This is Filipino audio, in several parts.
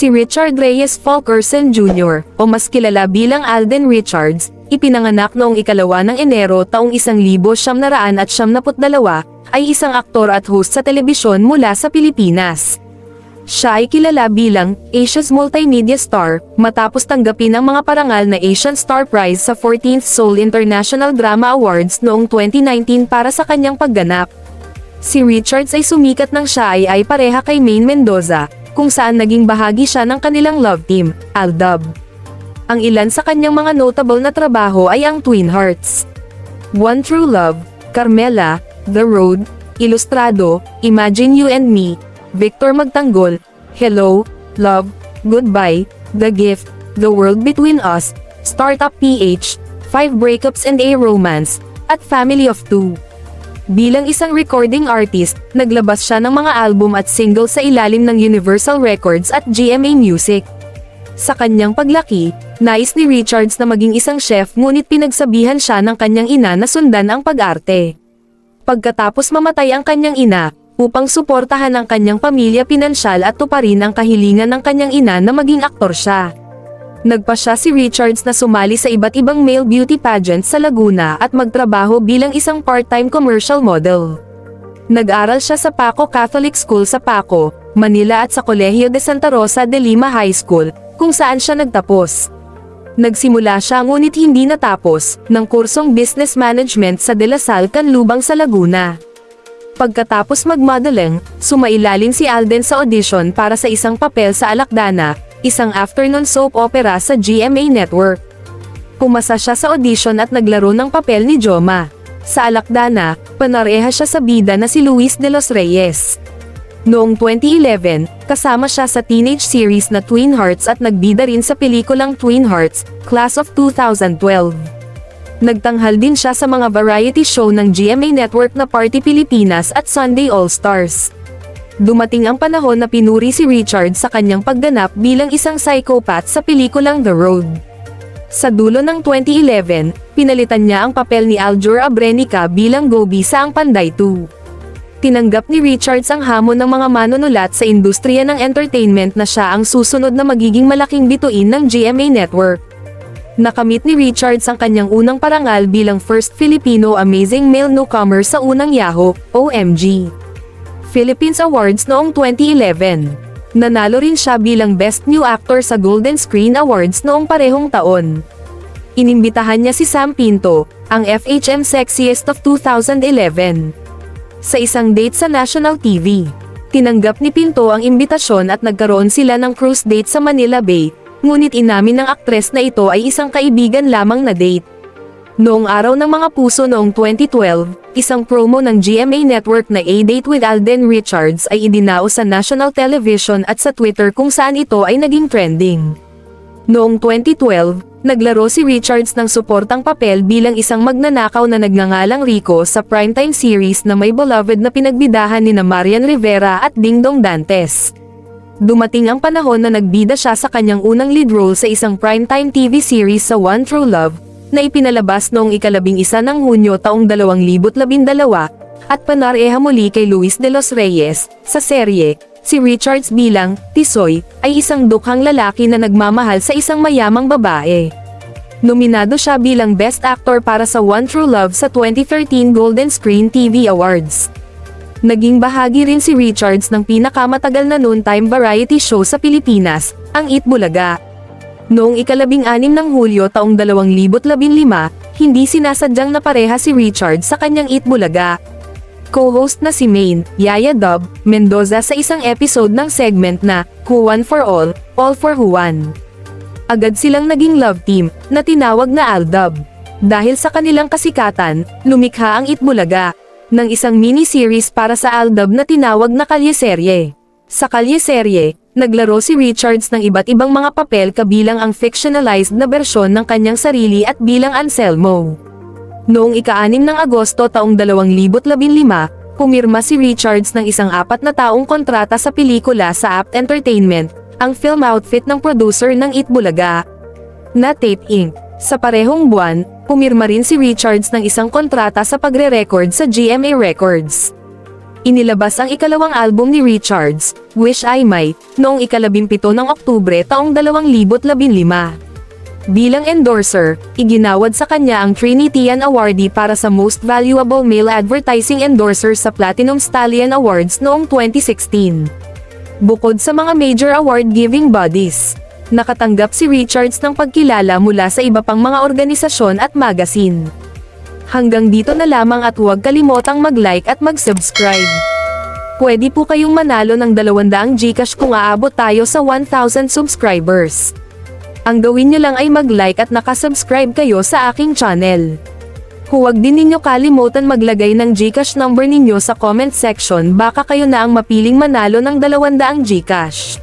Si Richard Reyes Fulkerson Jr., o mas kilala bilang Alden Richards, ipinanganak noong 2 ng Enero taong 1972, ay isang aktor at host sa telebisyon mula sa Pilipinas. Siya ay kilala bilang Asia's Multimedia Star, matapos tanggapin ang mga parangal na Asian Star Prize sa 14th Seoul International Drama Awards noong 2019 para sa kanyang pagganap. Si Richards ay sumikat nang siya ay pareha kay Maine Mendoza, kung saan naging bahagi siya ng kanilang love team, Aldab. Ang ilan sa kanyang mga notable na trabaho ay ang Twin Hearts, One True Love, Carmela, The Road, Ilustrado, Imagine You and Me, Victor Magtanggol, Hello, Love, Goodbye, The Gift, The World Between Us, Startup PH, 5 Breakups and a Romance, at Family of Two. Bilang isang recording artist, naglabas siya ng mga album at single sa ilalim ng Universal Records at GMA Music. Sa kanyang paglaki, nais ni Richards na maging isang chef, ngunit pinagsabihan siya ng kanyang ina na sundan ang pag-arte. Pagkatapos mamatay ang kanyang ina, upang suportahan ang kanyang pamilya pinansyal at tuparin ang kahilingan ng kanyang ina na maging aktor siya. Nagpasya si Richards na sumali sa iba't ibang male beauty pageants sa Laguna at magtrabaho bilang isang part-time commercial model. Nag-aral siya sa Paco Catholic School sa Paco, Manila at sa Colegio de Santa Rosa de Lima High School, kung saan siya nagtapos. Nagsimula siya ngunit hindi natapos, ng kursong Business Management sa De La Salle Canlubang sa Laguna. Pagkatapos mag-modeling, sumailalim si Alden sa audition para sa isang papel sa Alakdana, isang afternoon soap opera sa GMA Network. Pumasa siya sa audition at naglaro ng papel ni Joma. Sa Alakdana, panareha siya sa bida na si Luis de los Reyes. Noong 2011, kasama siya sa teenage series na Twin Hearts at nagbida rin sa pelikulang Twin Hearts, Class of 2012. Nagtanghal din siya sa mga variety show ng GMA Network na Party Pilipinas at Sunday All-Stars. Dumating ang panahon na pinuri si Richard sa kanyang pagganap bilang isang psychopath sa pelikulang The Road. Sa dulo ng 2011, pinalitan niya ang papel ni Aljur Abrenica bilang Gobi sa Ang Panday 2. Tinanggap ni Richards ang hamon ng mga manunulat sa industriya ng entertainment na siya ang susunod na magiging malaking bituin ng GMA Network. Nakamit ni Richards ang kanyang unang parangal bilang First Filipino Amazing Male Newcomer sa unang Yahoo! OMG! Philippines Awards noong 2011. Nanalo rin siya bilang Best New Actor sa Golden Screen Awards noong parehong taon. Inimbitahan niya si Sam Pinto, ang FHM Sexiest of 2011. Sa isang date sa National TV, tinanggap ni Pinto ang imbitasyon at nagkaroon sila ng cruise date sa Manila Bay, ngunit inamin ng aktres na ito ay isang kaibigan lamang na date. Noong araw ng mga puso noong 2012, isang promo ng GMA Network na A Date with Alden Richards ay idinaos sa national television at sa Twitter kung saan ito ay naging trending. Noong 2012, naglaro si Richards ng suportang papel bilang isang magnanakaw na nagngangalang Rico sa primetime series na may beloved na pinagbidahan ni Marian Rivera at Dingdong Dantes. Dumating ang panahon na nagbida siya sa kanyang unang lead role sa isang primetime TV series sa One True Love, na ipinalabas noong 11 ng Hunyo taong 2012, at panareha muli kay Luis de los Reyes. Sa serye, si Richards bilang Tisoy ay isang dukhang lalaki na nagmamahal sa isang mayamang babae. Nominado siya bilang Best Actor para sa One True Love sa 2013 Golden Screen TV Awards. Naging bahagi rin si Richards ng pinakamatagal na noontime variety show sa Pilipinas, ang Eat Bulaga. Noong 16 ng Hulyo taong 2015, hindi sinasadyang napareha si Richards sa kanyang Eat Bulaga. Co-host na si Maine, Yaya Dub, Mendoza sa isang episode ng segment na Who One for All for Juan. Agad silang naging love team, na tinawag na Aldab. Dahil sa kanilang kasikatan, lumikha ang Eat Bulaga ng isang mini-series para sa Aldab na tinawag na Kalyeserye. Sa Kalyeserye, naglaro si Richards ng iba't ibang mga papel kabilang ang fictionalized na bersyon ng kanyang sarili at bilang Anselmo. Noong ika-6 ng Agosto taong 2015, pumirma si Richards ng isang 4 na taong kontrata sa pelikula sa Apt Entertainment, ang film outfit ng producer ng Eat Bulaga na Tape Inc. Sa parehong buwan, pumirma rin si Richards ng isang kontrata sa pagre-record sa GMA Records. Inilabas ang ikalawang album ni Richards, Wish I Might, noong ika-17 ng Oktubre taong 2015. Bilang endorser, iginawad sa kanya ang Trinitian Awardee para sa Most Valuable Male Advertising Endorser sa Platinum Stallion Awards noong 2016. Bukod sa mga major award-giving bodies, nakatanggap si Richards ng pagkilala mula sa iba pang mga organisasyon at magazine. Hanggang dito na lamang at huwag kalimotang mag-like at mag-subscribe. Pwede po kayong manalo ng 200 GCash kung aabot tayo sa 1,000 subscribers. Ang gawin nyo lang ay mag-like at nakasubscribe kayo sa aking channel. Huwag din ninyo kalimutan maglagay ng GCash number ninyo sa comment section, baka kayo na ang mapiling manalo ng 200 GCash.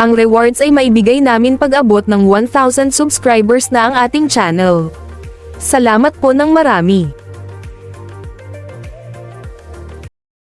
Ang rewards ay maibigay namin pag-abot ng 1,000 subscribers na ang ating channel. Salamat po ng marami.